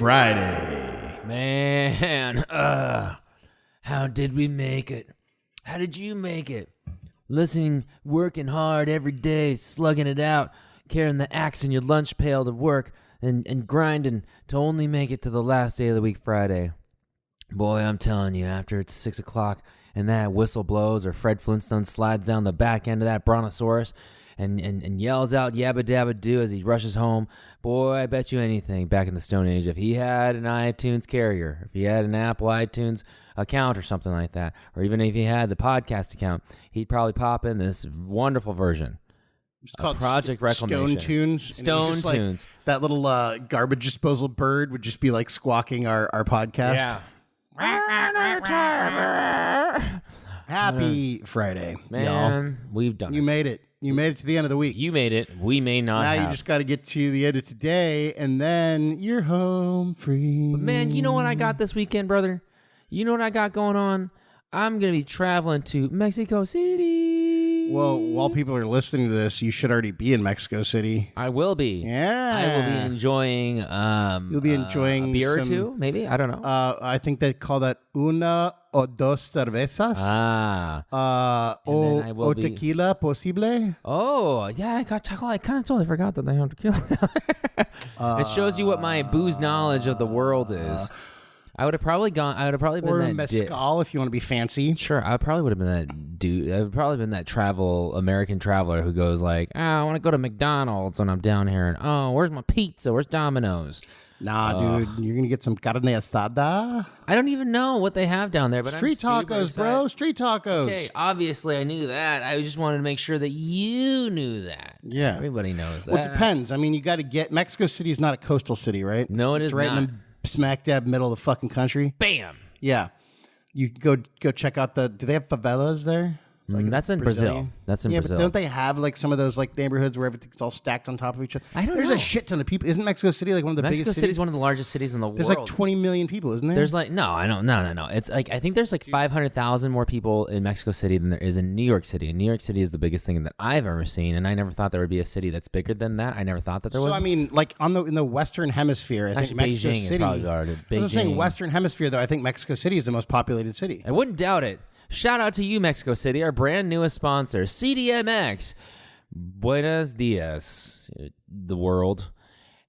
Friday. Man, how did we make it? How did you make it? Listening, working hard every day, slugging it out, carrying the axe in your lunch pail to work, and grinding to only make it to the last day of the week, Friday. Boy, I'm telling you, after it's 6 o'clock and that whistle blows or Fred Flintstone slides down the back end of that brontosaurus and yells out yabba dabba doo as he rushes home, boy, I bet you anything back in the Stone Age, if he had an iTunes carrier, if he had an Apple iTunes account or something like that, or even if he had the podcast account, he'd probably pop in this wonderful version. It's called Project Reclamation. Stone Tunes. Stone Tunes. Like, that little garbage disposal bird would just be like squawking our podcast. Yeah. Happy Friday, Man, y'all. we've done You it. made it. You made it to the end of the week. You made it. We may not Now have. you just got to get to the end of today, and then you're home free. But man, you know what I got this weekend, brother? You know what I got going on? I'm going to be traveling to Mexico City. Well, while people are listening to this, you should already be in Mexico City. I will be. Yeah. I will be enjoying You'll be enjoying a beer or some, two, maybe. I don't know. I think they call that una o dos cervezas. O tequila posible. Oh, yeah, I kind of totally forgot that they have tequila. It shows you what my booze knowledge of the world is. I would have probably been Or that mezcal if you want to be fancy. Sure, I probably would have been that dude. I would probably been that American traveler who goes like, I want to go to McDonald's when I'm down here, and where's my pizza? Where's Domino's? Nah, dude, you're gonna get some carne asada. I don't even know what they have down there, but Street tacos, bro. Street tacos. Okay, obviously I knew that. I just wanted to make sure that you knew that. Yeah, everybody knows that. Well, it depends. I mean, you got to get Mexico City is not a coastal city, right? No, it's right not. in the smack dab middle of the fucking country. Bam. Yeah, you go check out the. Do they have favelas there? Like that's in Brazil. That's in Brazil. But don't they have like some of those like neighborhoods where everything's all stacked on top of each other? I don't know. There's a shit ton of people. Isn't Mexico City like one of the biggest cities? Mexico City is one of the largest cities in the world. There's like 20 million people, isn't there? There's like no. It's like I think there's like 500,000 more people in Mexico City than there is in New York City. And New York City is the biggest thing that I've ever seen, and I never thought there would be a city that's bigger than that. I never thought that there was. So I mean, like in the Western Hemisphere, I think Mexico Beijing City. Is probably larger. Beijing. I'm saying Western Hemisphere, though. I think Mexico City is the most populated city. I wouldn't doubt it. Shout out to you, Mexico City, our brand newest sponsor, CDMX. Buenos dias, the world.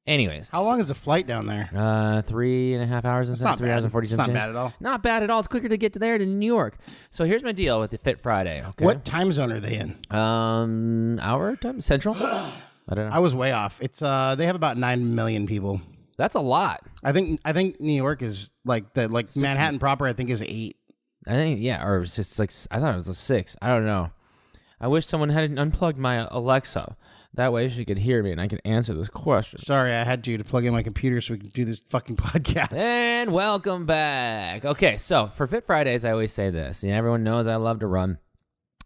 Anyways. How long is the flight down there? 3.5 hours. It's not 3 hours and 40 It's not bad at all. Not bad at all. It's quicker to get to there than New York. So here's my deal with the Fit Friday. Okay? What time zone are they in? Our time? Central? I don't know. I was way off. It's they have about 9 million people. That's a lot. I think New York is like Manhattan proper. I think is 8. I think or it's just like I thought it was a 6. I don't know. I wish someone hadn't unplugged my Alexa. That way she could hear me and I could answer this question. Sorry, I had to plug in my computer so we could do this fucking podcast. And welcome back. Okay, so for Fit Fridays, I always say this. Everyone knows I love to run.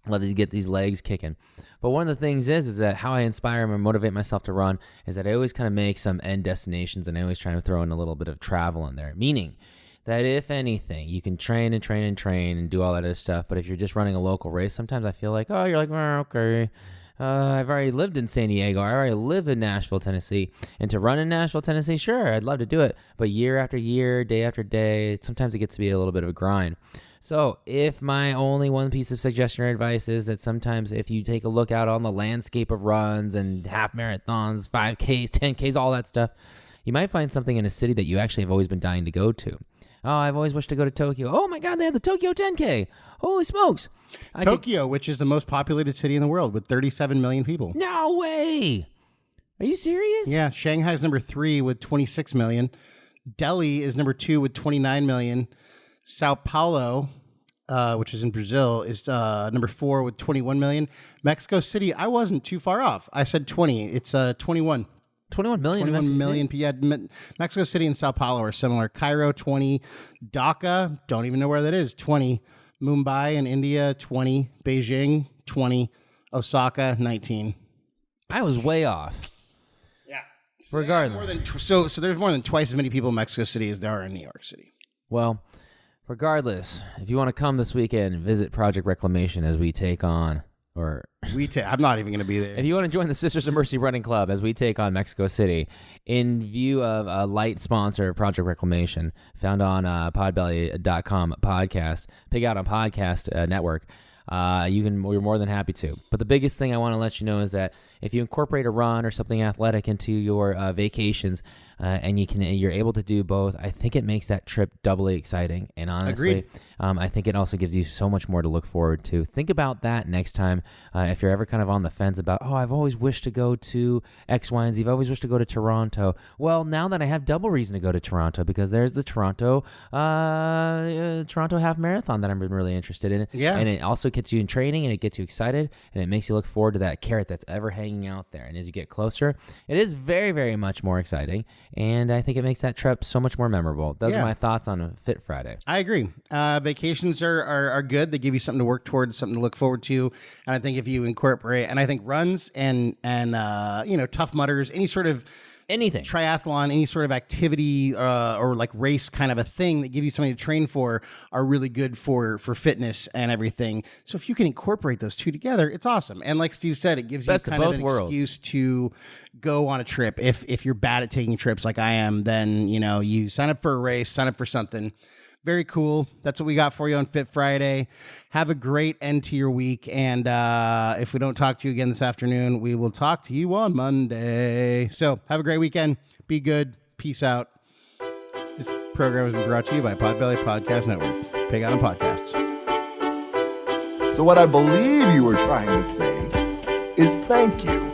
I love to get these legs kicking. But one of the things is that how I inspire and motivate myself to run is that I always kind of make some end destinations, and I always try to throw in a little bit of travel in there. Meaning that if anything, you can train and do all that other stuff. But if you're just running a local race, sometimes I feel like, you're like, okay. I've already lived in San Diego. I already live in Nashville, Tennessee. And to run in Nashville, Tennessee, sure, I'd love to do it. But year after year, day after day, sometimes it gets to be a little bit of a grind. So if my only one piece of suggestion or advice is that sometimes if you take a look out on the landscape of runs and half marathons, 5Ks, 10Ks, all that stuff, you might find something in a city that you actually have always been dying to go to. Oh, I've always wished to go to Tokyo. Oh my God, they have the Tokyo 10K. Holy smokes. Tokyo, which is the most populated city in the world with 37 million people. No way. Are you serious? Yeah, Shanghai's number 3 with 26 million. Delhi is number 2 with 29 million. Sao Paulo, which is in Brazil, is number 4 with 21 million. Mexico City, I wasn't too far off. I said 20. It's 21. 21 million. 21 million. Yeah, Mexico City and Sao Paulo are similar. Cairo, 20. Dhaka, don't even know where that is, 20. Mumbai in India, 20. Beijing, 20. Osaka, 19. I was way off. Yeah. Regardless. So there's more than twice as many people in Mexico City as there are in New York City. Well, regardless, if you want to come this weekend and visit Project Reclamation as we take on Or I'm not even going to be there. if you want to join the Sisters of Mercy Running Club as we take on Mexico City, in view of a light sponsor of Project Reclamation, found on podbelly.com podcast, Pig Out on Podcast Network, we're more than happy to. But the biggest thing I want to let you know is that if you incorporate a run or something athletic into your vacations, and you're able to do both, I think it makes that trip doubly exciting. And honestly, I think it also gives you so much more to look forward to. Think about that next time. If you're ever kind of on the fence about, I've always wished to go to X, Y, and Z. I've always wished to go to Toronto. Well, now that I have double reason to go to Toronto, because there's the Toronto half marathon that I'm really interested in. Yeah. And it also gets you in training, and it gets you excited, and it makes you look forward to that carrot that's ever hanging out there. And as you get closer, it is very, very much more exciting. And I think it makes that trip so much more memorable. Those are my thoughts on a Fit Friday. I agree. Vacations are good. They give you something to work towards, something to look forward to. And I think if you incorporate, and I think runs and Tough Mudders, any sort of anything, triathlon, any sort of activity or like race kind of a thing that give you something to train for are really good for fitness and everything. So if you can incorporate those two together, it's awesome. And like Steve said, it gives you kind of an excuse to go on a trip. If you're bad at taking trips like I am, then you sign up for a race, sign up for something. Very cool. That's what we got for you on Fit Friday. Have a great end to your week. And if we don't talk to you again this afternoon, we will talk to you on Monday. So have a great weekend. Be good. Peace out. This program has been brought to you by Podbelly Podcast Network. Pig Out on Podcasts. So what I believe you were trying to say is thank you.